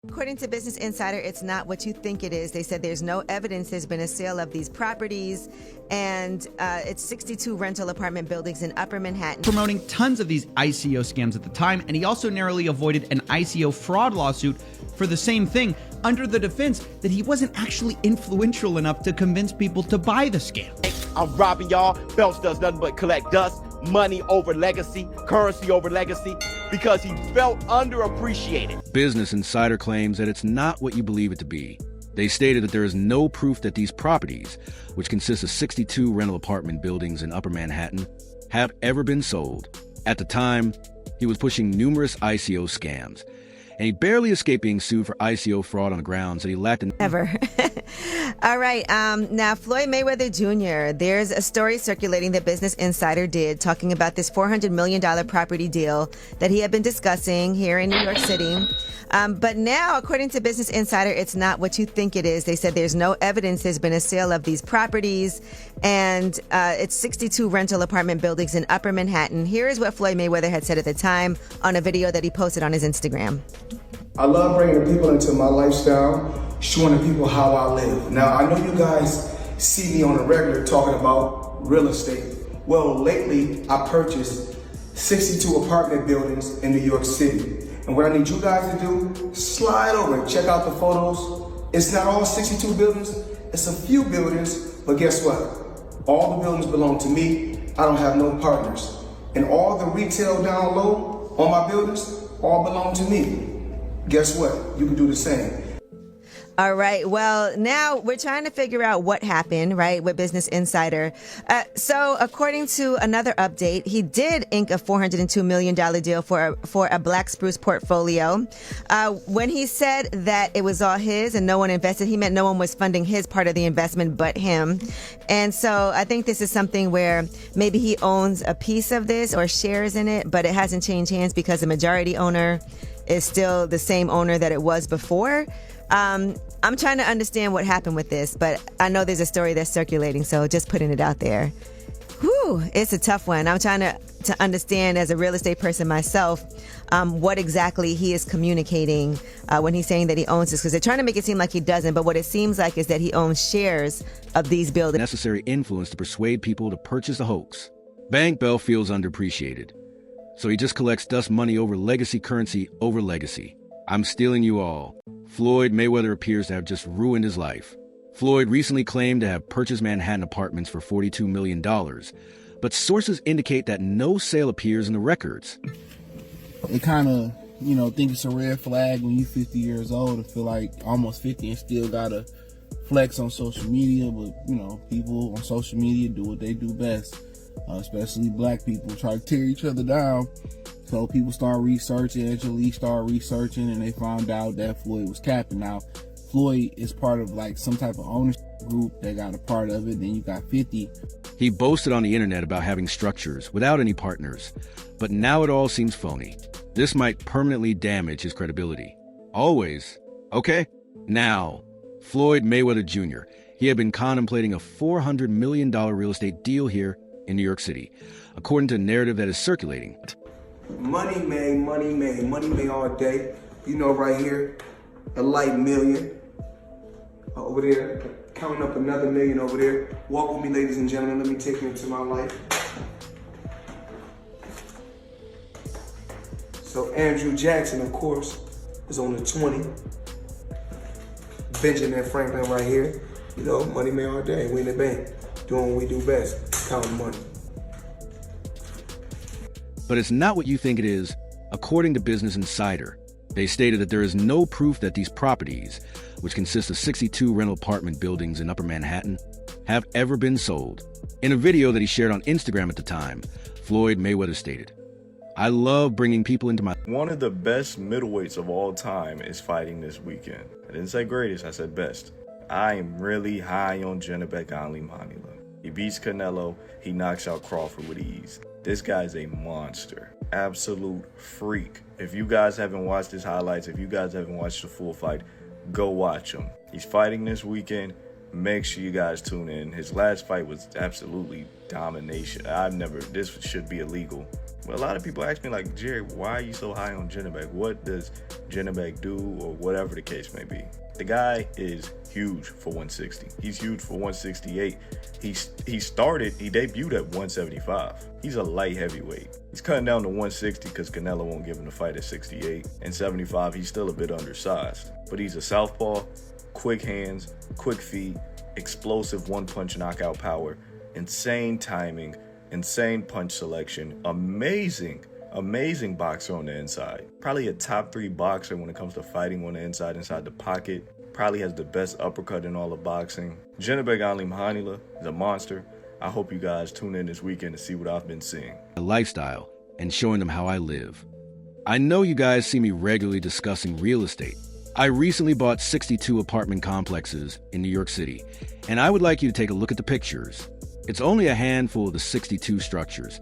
According to Business Insider, it's not what you think it is. They said there's no evidence there's been a sale of these properties, and it's 62 rental apartment buildings in Upper Manhattan. Promoting tons of these ICO scams at the time, and he also narrowly avoided an ICO fraud lawsuit for the same thing, under the defense that he wasn't actually influential enough to convince people to buy the scam. I'm robbing y'all. Phelps does nothing but collect dust, money over legacy, currency over legacy, because he felt underappreciated. Business Insider claims that it's not what you believe it to be. They stated that there is no proof that these properties, which consist of 62 rental apartment buildings in Upper Manhattan, have ever been sold. At the time, he was pushing numerous ICO scams, and he barely escaped being sued for ICO fraud on the grounds that he lacked an Ever. All right. Now, Floyd Mayweather Jr., there's a story circulating that Business Insider did talking about this $400 million property deal that he had been discussing here in New York City. But now, according to Business Insider, it's not what you think it is. They said there's no evidence there's been a sale of these properties, and it's 62 rental apartment buildings in Upper Manhattan. Here is what Floyd Mayweather had said at the time on a video that he posted on his Instagram. I love bringing the people into my lifestyle, showing the people how I live. Now, I know you guys see me on a regular talking about real estate. Well, lately, I purchased 62 apartment buildings in New York City. And what I need you guys to do, slide over and check out the photos. It's not all 62 buildings, it's a few buildings, but guess what? All the buildings belong to me. I don't have no partners. And all the retail down low on my buildings, all belong to me. Guess what? You can do the same. All right. Well, now we're trying to figure out what happened, right, with Business Insider. So according to another update, he did ink a $402 million deal for a Black Spruce portfolio. When he said that it was all his and no one invested, he meant no one was funding his part of the investment but him. And so I think this is something where maybe he owns a piece of this or shares in it, but it hasn't changed hands because the majority owner is still the same owner that it was before. I'm trying to understand what happened with this, but I know there's a story that's circulating, so just putting it out there. Whew, it's a tough one. I'm trying to understand as a real estate person myself what exactly he is communicating when he's saying that he owns this, because they're trying to make it seem like he doesn't, but what it seems like is that he owns shares of these buildings. Necessary influence to persuade people to purchase the hoax. Bank Bell feels underappreciated, so he just collects dust, money over legacy, currency over legacy. I'm stealing you all. Floyd Mayweather appears to have just ruined his life. Floyd recently claimed to have purchased Manhattan apartments for $42 million, but sources indicate that no sale appears in the records. It kind of, think it's a red flag when you're 50 years old and feel like almost 50 and still gotta flex on social media, but, people on social media do what they do best, especially black people, try to tear each other down. So people start researching, Angelique started researching, and they found out that Floyd was capping. Now, Floyd is part of some type of ownership group that got a part of it. Then you got 50. He boasted on the internet about having structures without any partners, but now it all seems phony. This might permanently damage his credibility. Always. Okay? Now, Floyd Mayweather Jr. He had been contemplating a $400 million real estate deal here in New York City, according to a narrative that is circulating. Money made all day. Right here, a light million. Over there, counting up another million over there. Walk with me, ladies and gentlemen. Let me take you into my life. So Andrew Jackson, of course, is on the 20. Benjamin Franklin right here. Money made all day. We in the bank, doing what we do best, counting money. But it's not what you think it is. According to Business Insider, they stated that there is no proof that these properties, which consist of 62 rental apartment buildings in Upper Manhattan, have ever been sold. In a video that he shared on Instagram at the time, Floyd Mayweather stated, "I love bringing people into my..." One of the best middleweights of all time is fighting this weekend. I didn't say greatest, I said best. I am really high on Janibek Manila. He beats Canelo, he knocks out Crawford with ease. This guy's a monster. Absolute freak. If you guys haven't watched his highlights, if you guys haven't watched the full fight, go watch him. He's fighting this weekend. make sure you guys tune in. His last fight was absolutely domination. This should be illegal. But a lot of people ask me like, Jerry, why are you so high on Janibek? What does Janibek do, or whatever the case may be? The guy is huge for 160. He's huge for 168. He debuted at 175. He's a light heavyweight. He's cutting down to 160 because Canelo won't give him the fight at 68. And 75, he's still a bit undersized. But he's a southpaw, quick hands, quick feet, explosive one-punch knockout power, insane timing, insane punch selection, amazing boxer on the inside. Probably a top 3 boxer when it comes to fighting on the inside the pocket. Probably has the best uppercut in all of boxing. Janibek Haney is a monster. I hope you guys tune in this weekend to see what I've been seeing. A lifestyle and showing them how I live. I know you guys see me regularly discussing real estate. I recently bought 62 apartment complexes in New York City, and I would like you to take a look at the pictures. It's only a handful of the 62 structures.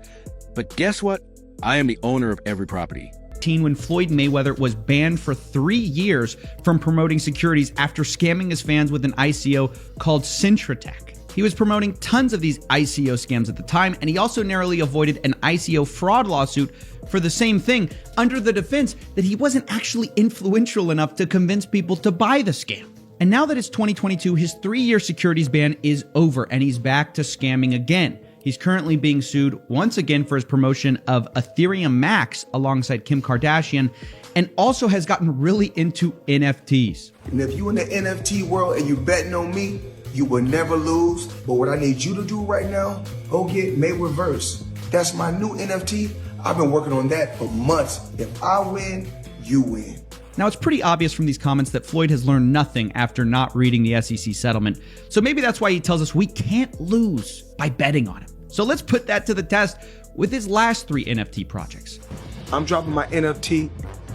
But guess what? I am the owner of every property. When Floyd Mayweather was banned for 3 years from promoting securities after scamming his fans with an ICO called Cintratec. He was promoting tons of these ICO scams at the time, and he also narrowly avoided an ICO fraud lawsuit for the same thing, under the defense that he wasn't actually influential enough to convince people to buy the scam. And now that it's 2022, his 3-year securities ban is over, and he's back to scamming again. He's currently being sued once again for his promotion of Ethereum Max alongside Kim Kardashian, and also has gotten really into NFTs. And if you in the NFT world and you betting on me, you will never lose. But what I need you to do right now, go get Mayweather. That's my new NFT. I've been working on that for months. If I win, you win. Now, it's pretty obvious from these comments that Floyd has learned nothing after not reading the SEC settlement. So maybe that's why he tells us we can't lose by betting on him. So let's put that to the test with his last 3 NFT projects. I'm dropping my NFT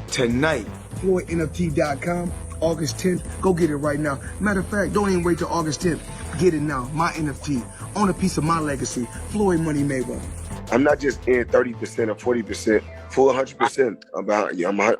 tonight. FloydNFT.com, August 10th. Go get it right now. Matter of fact, don't even wait till August 10th. Get it now. My NFT. Own a piece of my legacy. Floyd Money Mayweather. I'm not just in 30% or 40%. Full 100%.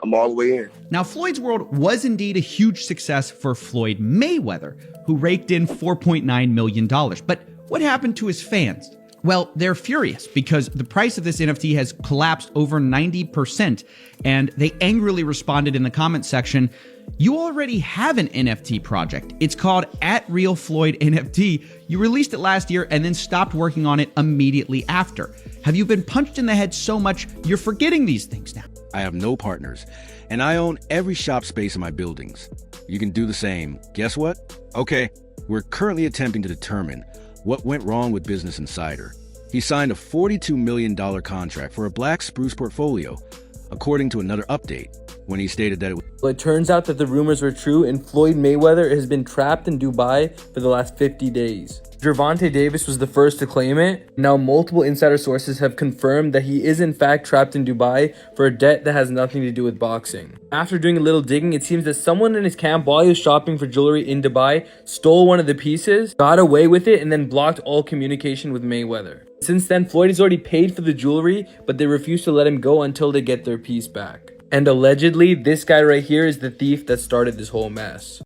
I'm all the way in. Now, Floyd's World was indeed a huge success for Floyd Mayweather, who raked in $4.9 million. But what happened to his fans? Well, they're furious because the price of this NFT has collapsed over 90%, and they angrily responded in the comment section, "You already have an NFT project. It's called @RealFloydNFT. You released it last year and then stopped working on it immediately after. Have you been punched in the head so much you're forgetting these things now?" I have no partners, and I own every shop space in my buildings. You can do the same. Guess what? Okay, we're currently attempting to determine what went wrong with Business Insider. He signed a $42 million contract for a black spruce portfolio, according to another update, when he stated that it was... Well, it turns out that the rumors were true, and Floyd Mayweather has been trapped in Dubai for the last 50 days. Gervonta Davis was the first to claim it. Now multiple insider sources have confirmed that he is in fact trapped in Dubai for a debt that has nothing to do with boxing. After doing a little digging, it seems that someone in his camp, while he was shopping for jewelry in Dubai, stole one of the pieces, got away with it, and then blocked all communication with Mayweather. Since then, Floyd has already paid for the jewelry, but they refuse to let him go until they get their piece back. And allegedly, this guy right here is the thief that started this whole mess.